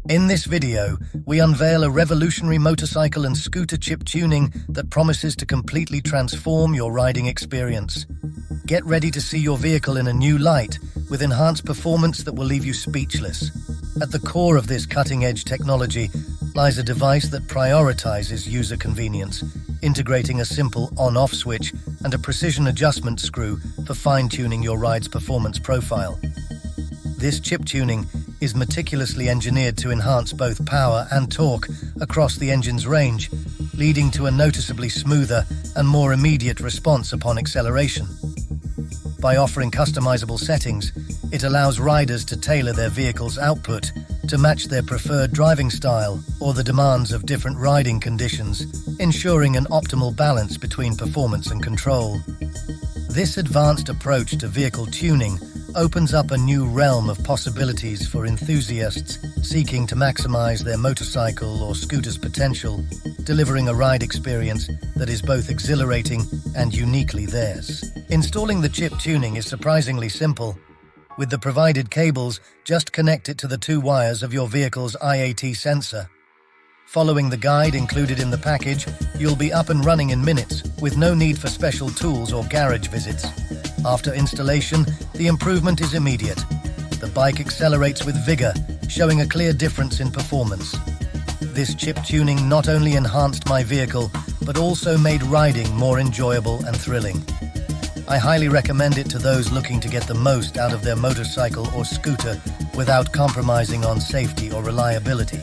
In this video, we unveil a revolutionary motorcycle and scooter chip tuning that promises to completely transform your riding experience. Get ready to see your vehicle in a new light, with enhanced performance that will leave you speechless. At the core of this cutting-edge technology lies a device that prioritizes user convenience, integrating a simple on-off switch and a precision adjustment screw for fine-tuning your ride's performance profile. This chip tuning is meticulously engineered to enhance both power and torque across the engine's range, leading to a noticeably smoother and more immediate response upon acceleration. By offering customizable settings, it allows riders to tailor their vehicle's output to match their preferred driving style or the demands of different riding conditions, ensuring an optimal balance between performance and control. This advanced approach to vehicle tuning opens up a new realm of possibilities for enthusiasts seeking to maximize their motorcycle or scooter's potential, delivering a ride experience that is both exhilarating and uniquely theirs. Installing the chip tuning is surprisingly simple. With the provided cables, just connect it to the two wires of your vehicle's IAT sensor. Following the guide included in the package, you'll be up and running in minutes, with no need for special tools or garage visits. After installation, the improvement is immediate. The bike accelerates with vigor, showing a clear difference in performance. This chip tuning not only enhanced my vehicle, but also made riding more enjoyable and thrilling. I highly recommend it to those looking to get the most out of their motorcycle or scooter without compromising on safety or reliability.